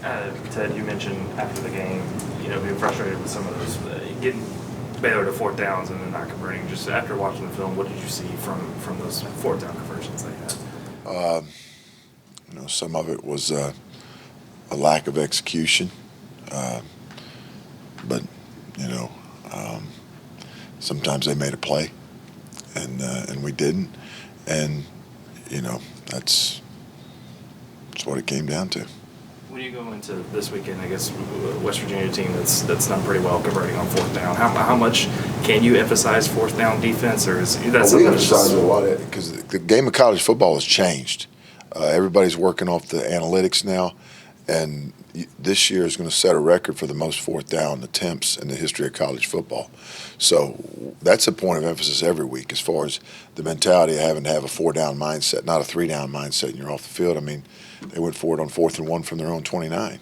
Ted, you mentioned after the game, being frustrated with some of those, getting Baylor to fourth downs and then not converting. Just after watching the film, what did you see from those fourth down conversions they had? Some of it was a lack of execution, but sometimes they made a play, and we didn't, and that's what it came down to. When you go into this weekend, I guess West Virginia team that's done pretty well converting on fourth down. How much can you emphasize fourth down defense, or is that something? We emphasize a lot because the game of college football has changed. Everybody's working off the analytics now, and this year is going to set a record for the most fourth down attempts in the history of college football. So that's a point of emphasis every week as far as the mentality of having to have a four-down mindset, not a three-down mindset, and you're off the field. I mean, they went for it on 4th and 1 from their own 29.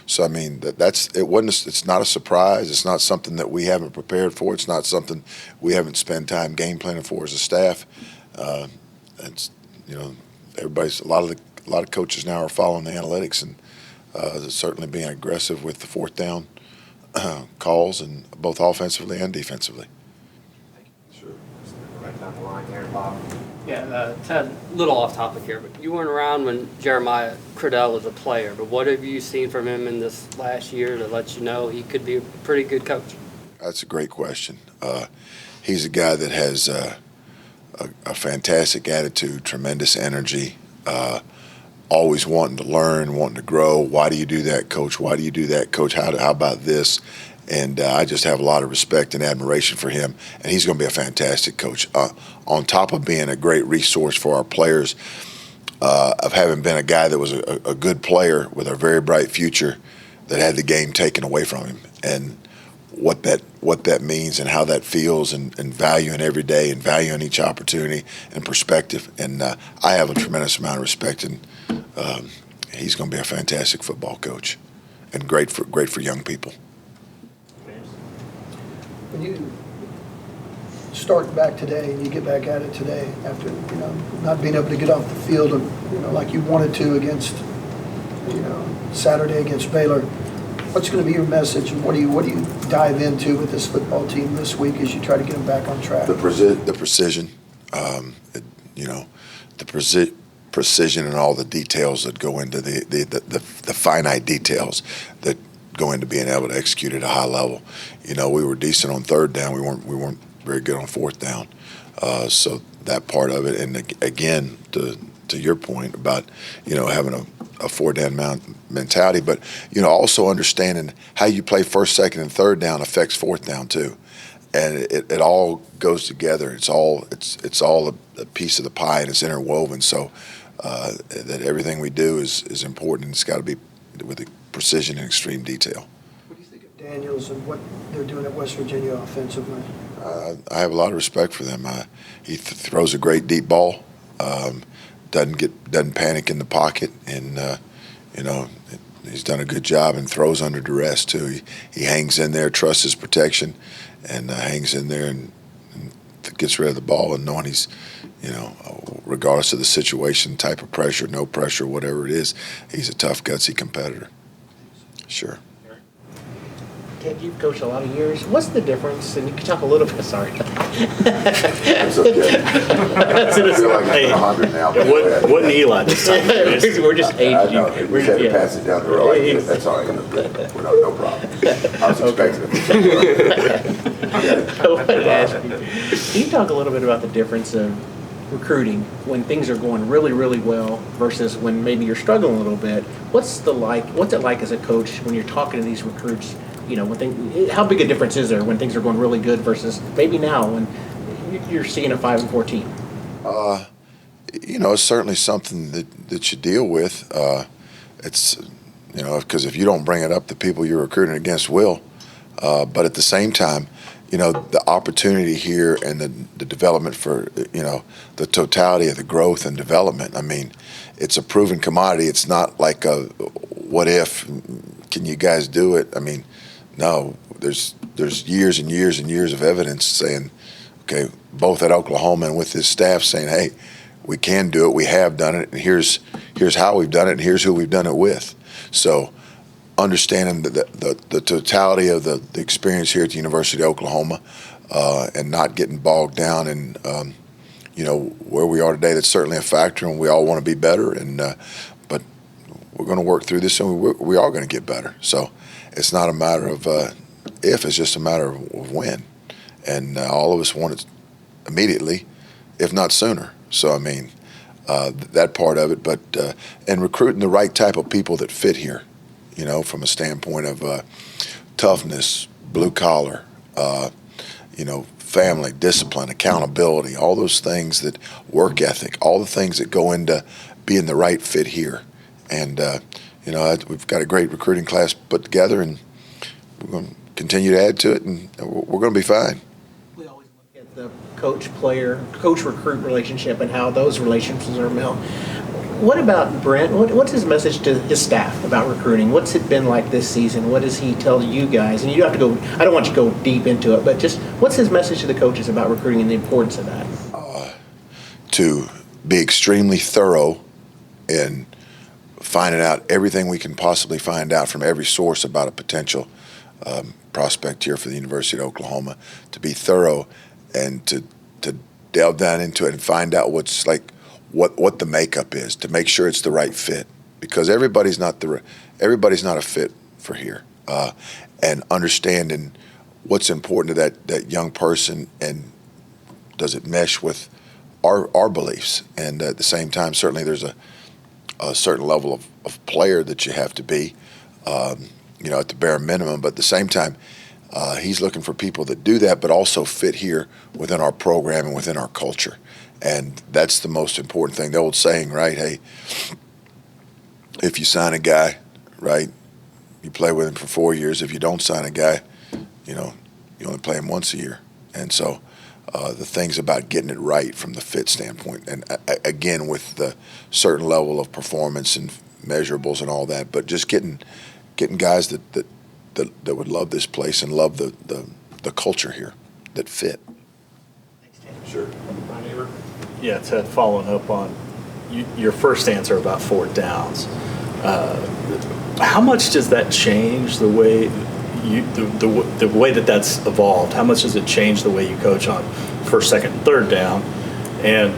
So I mean, it's not a surprise. It's not something that we haven't prepared for. It's not something we haven't spent time game planning for as a staff. It's everybody's a lot of coaches now are following the analytics and certainly being aggressive with the fourth down calls, and both offensively and defensively. Sure. Right down the line here, Bob. Yeah, Ted, a little off topic here, but you weren't around when Jeremiah Cradell was a player, but what have you seen from him in this last year to let you know he could be a pretty good coach? That's a great question. He's a guy that has a fantastic attitude, tremendous energy, always wanting to learn, wanting to grow. Why do you do that, Coach? Why do you do that, Coach? How about this? And I just have a lot of respect and admiration for him, and he's going to be a fantastic coach. On top of being a great resource for our players, of having been a guy that was a good player with a very bright future that had the game taken away from him, and what that means and how that feels, and valuing every day and valuing each opportunity and perspective. And I have a tremendous amount of respect, and he's going to be a fantastic football coach and great for young people. When you start back today and you get back at it today after not being able to get off the field like you wanted to against Saturday against Baylor, what's going to be your message, and what do you dive into with this football team this week as you try to get them back on track? The precision, precision and all the details that go into the finite details that go into being able to execute at a high level. We were decent on third down. We weren't very good on fourth down. So that part of it, and again, to your point about having a four-down mentality, but also understanding how you play first, second, and third down affects fourth down too, and it all goes together. It's all a piece of the pie, and it's interwoven. So that everything we do is important. It's got to be with precision and extreme detail. What do you think of Daniels and what they're doing at West Virginia offensively? I have a lot of respect for them. He throws a great deep ball. Doesn't panic in the pocket, and he's done a good job and throws under duress too. He hangs in there, trusts his protection, and hangs in there and gets rid of the ball, and knowing he's regardless of the situation, type of pressure, no pressure, whatever it is, he's a tough, gutsy competitor. Sure. Ted, you've coached a lot of years. What's the difference? And you can talk a little bit. Sorry. That's okay. I feel like it's 100 now. It wasn't Eli this time. We're just aging. We had to pass it down the road. That's all right. No problem. I was expecting it. I wanted to ask you, can you talk a little bit about the difference of recruiting when things are going really, really well versus when maybe you're struggling a little bit? What's it like as a coach when you're talking to these recruits? How big a difference is there when things are going really good versus maybe now when you're seeing a 5-4 team? It's certainly something that you deal with. It's because if you don't bring it up, the people you're recruiting against will. But at the same time, the opportunity here and the development for, the totality of the growth and development. I mean, it's a proven commodity. It's not like a what if, can you guys do it? I mean, no, there's years and years and years of evidence saying, okay, both at Oklahoma and with his staff saying, hey, we can do it, we have done it, and here's how we've done it, and here's who we've done it with. So understanding the totality of the experience here at the University of Oklahoma, and not getting bogged down in where we are today. That's certainly a factor, and we all want to be better. But we're going to work through this, and we are going to get better. So it's not a matter of if; it's just a matter of when. And all of us want it immediately, if not sooner. So I mean, that part of it, but and recruiting the right type of people that fit here. From a standpoint of toughness, blue collar, family, discipline, accountability, all those things, that work ethic, all the things that go into being the right fit here. And, we've got a great recruiting class put together, and we're going to continue to add to it, and we're going to be fine. We always look at the coach-recruit relationship and how those relationships are built. What about Brent? What's his message to his staff about recruiting? What's it been like this season? What does he tell you guys? And you don't have to go, I don't want you to go deep into it, but just what's his message to the coaches about recruiting and the importance of that? To be extremely thorough in finding out everything we can possibly find out from every source about a potential prospect here for the University of Oklahoma. To be thorough and to delve down into it and find out what the makeup is, to make sure it's the right fit, because everybody's not a fit for here, and understanding what's important to that young person, and does it mesh with our beliefs. And at the same time, certainly there's a certain level of player that you have to be, at the bare minimum, but at the same time, he's looking for people that do that, but also fit here within our program and within our culture. And that's the most important thing. The old saying, right? Hey, if you sign a guy, right, you play with him for 4 years. If you don't sign a guy, you only play him once a year. And so the things about getting it right from the fit standpoint, and again with the certain level of performance and measurables and all that, but just getting guys that would love this place and love the culture here, that fit. Sure. Yeah, Ted, following up on your first answer about fourth downs, how much does that change the way the way that's evolved? How much does it change the way you coach on first, second, and third down? And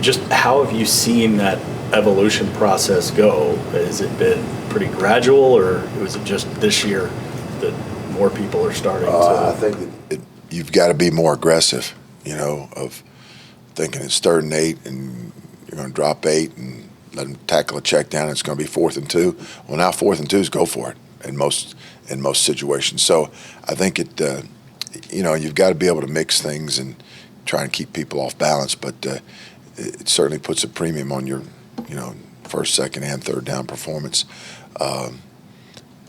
just how have you seen that evolution process go? Has it been pretty gradual, or was it just this year that more people are starting to? I think that you've got to be more aggressive, of thinking it's 3rd and 8 and you're going to drop 8 and let them tackle a check down and it's going to be 4th and 2. Well, now 4th and 2 is go for it in most situations. So I think you've got to be able to mix things and try and keep people off balance, but it certainly puts a premium on your, first, second, and third down performance. And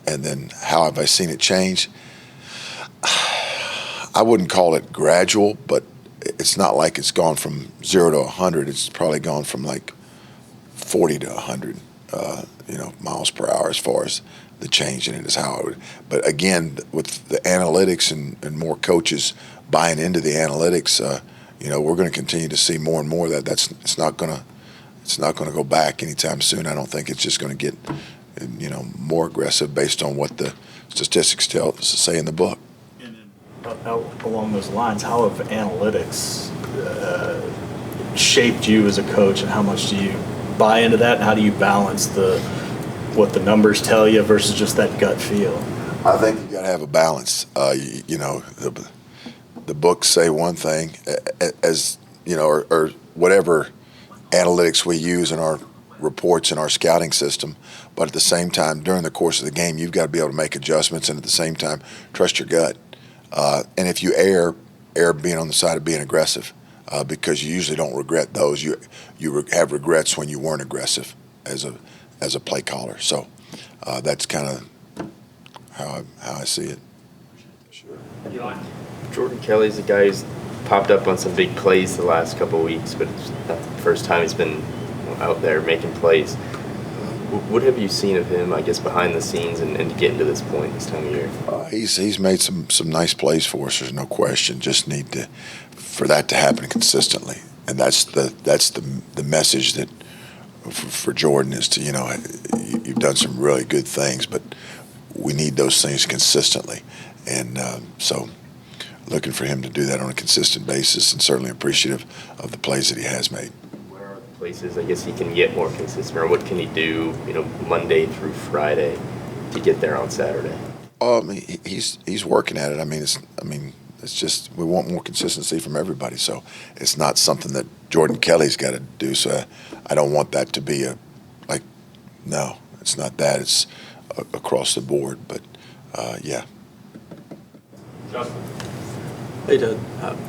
then how have I seen it change? I wouldn't call it gradual, but it's not like it's gone from 0 to 100. It's probably gone from like 40 to 100, miles per hour as far as the change in it is how I would. But again, with the analytics and more coaches buying into the analytics, we're going to continue to see more and more that it's not going to go back anytime soon. I don't think it's just going to get, more aggressive based on what the statistics say in the book. Along those lines, how have analytics shaped you as a coach, and how much do you buy into that, and how do you balance what the numbers tell you versus just that gut feel? I think you got to have a balance. The books say one thing, or whatever analytics we use in our reports in our scouting system, but at the same time, during the course of the game, you've got to be able to make adjustments, and at the same time, trust your gut. And if you err being on the side of being aggressive, because you usually don't regret those. You have regrets when you weren't aggressive as a play caller. So that's kind of how I see it. Sure. Jordan Kelly's a guy who's popped up on some big plays the last couple of weeks, but it's not the first time he's been out there making plays. What have you seen of him, I guess, behind the scenes and getting to this point this time of year? He's made some nice plays for us. There's no question. Just need for that to happen consistently, and that's the message that for Jordan is to you've done some really good things, but we need those things consistently. And so looking for him to do that on a consistent basis, and certainly appreciative of the plays that he has made. Where are the places I guess he can get more consistent, or what can he do, Monday through Friday to get there on Saturday? He's working at it. It's just we want more consistency from everybody. So it's not something that Jordan Kelly's got to do. So I don't want that to be no, it's not that. It's across the board. But yeah. Justin. Hey, Ted.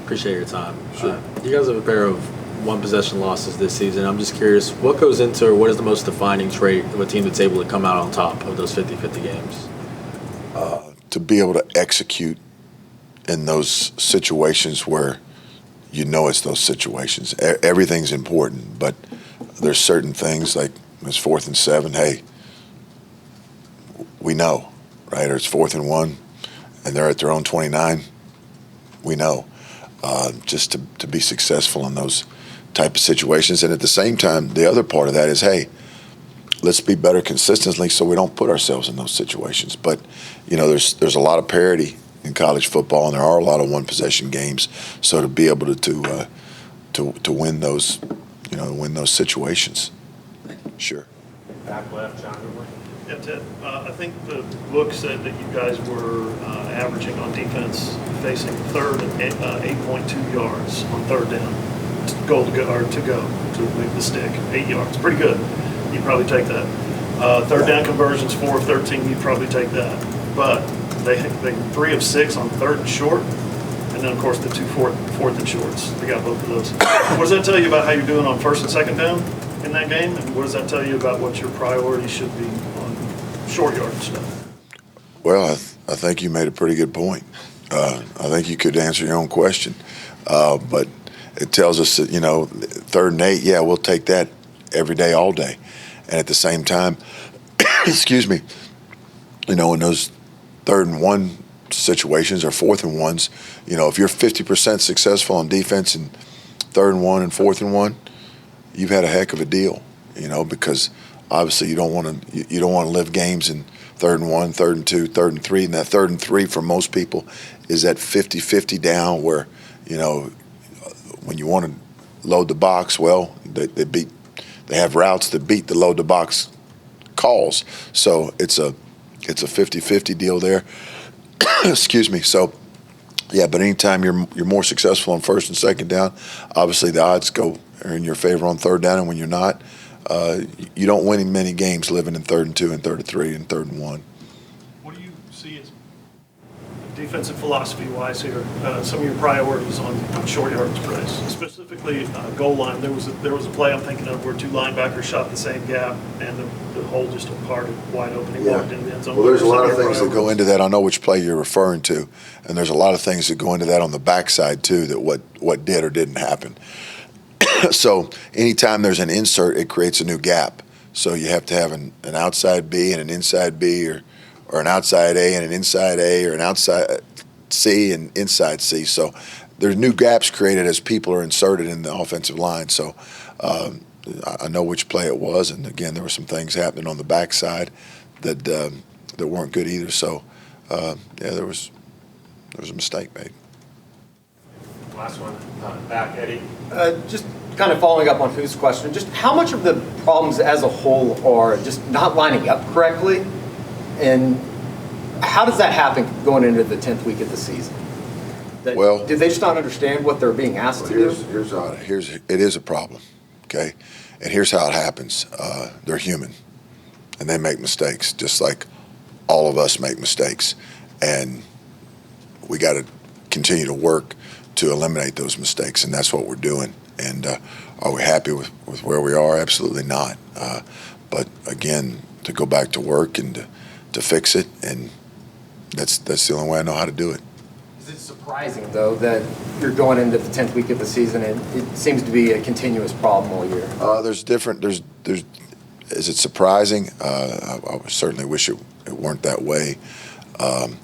Appreciate your time. Sure. You guys have a pair of one-possession losses this season. I'm just curious, what goes into, or what is the most defining trait of a team that's able to come out on top of those 50-50 games? To be able to execute in those situations where it's those situations. Everything's important, but there's certain things like it's 4th and 7. Hey, we know, right? Or it's 4th and 1, and they're at their own 29. We know. Just to be successful in those type of situations, and at the same time, the other part of that is, hey, let's be better consistently so we don't put ourselves in those situations. But there's a lot of parity in college football, and there are a lot of one-possession games. So to be able to win those, win those situations, sure. Back left, John Hoover. Yeah, Ted, I think the book said that you guys were averaging on defense facing third and 8.2 yards on third down, goal to go to move the stick, 8 yards, pretty good. You'd probably take that. Third down conversions, 4 of 13, you'd probably take that. But they 3 of 6 on third and short, and then of course the 2 fourth and shorts. They got both of those. What does that tell you about how you're doing on first and second down in that game? And what does that tell you about what your priority should be on short yard stuff? Well, I think you made a pretty good point. I think you could answer your own question. But it tells us that, 3rd and 8, yeah, we'll take that every day, all day. And at the same time, excuse me, in those 3rd and 1 situations or 4th and 1s, if you're 50% successful on defense in 3rd and 1 and 4th and 1, you've had a heck of a deal, because obviously you don't want to live games in 3rd and 1, 3rd and 2, 3rd and 3, and that 3rd and 3 for most people is that 50-50 down where, when you want to load the box, well, they have routes that beat the load the box calls. So it's a 50-50 deal there. Excuse me. So yeah, but anytime you're more successful on first and second down, obviously the odds are in your favor on third down, and when you're not, you don't win many games living in 3rd and 2 and 3rd and 3 and 3rd and 1. What do you see as defensive philosophy-wise here? Some of your priorities on short yardage plays, specifically goal line. There was a play I'm thinking of where 2 linebackers shot the same gap, and the hole just parted wide open. He walked in the end zone. Well, there's a lot of things that go into that. I know which play you're referring to, and there's a lot of things that go into that on the backside too. That what did or didn't happen. So anytime there's an insert, it creates a new gap. So you have to have an outside B and an inside B, or an outside A and an inside A, or an outside C and inside C. So there's new gaps created as people are inserted in the offensive line. So I know which play it was, and again, there were some things happening on the backside that weren't good either. So yeah, there was a mistake made. Last one, back, Eddie. Just kind of following up on Who's question, just how much of the problems as a whole are just not lining up correctly, and how does that happen going into the 10th week of the season? Well, do they just not understand what they're being asked to do? It is a problem, okay? And here's how it happens. They're human, and they make mistakes, just like all of us make mistakes. And we got to continue to work to eliminate those mistakes, and that's what we're doing. And are we happy with where we are? Absolutely not. But again, to go back to work and to fix it, and that's the only way I know how to do it. Is it surprising, though, that you're going into the 10th week of the season and it seems to be a continuous problem all year? Is it surprising? I certainly wish it weren't that way. And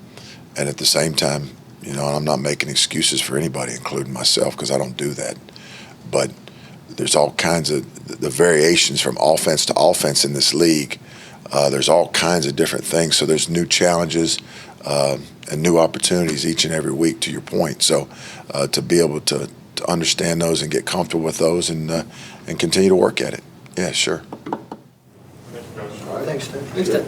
at the same time, I'm not making excuses for anybody, including myself, because I don't do that. But there's all kinds of the variations from offense to offense in this league There's all kinds of different things. So there's new challenges and new opportunities each and every week, to your point. So to be able to understand those and get comfortable with those and continue to work at it. Yeah, sure. Thanks, Ted. Thanks, Ted.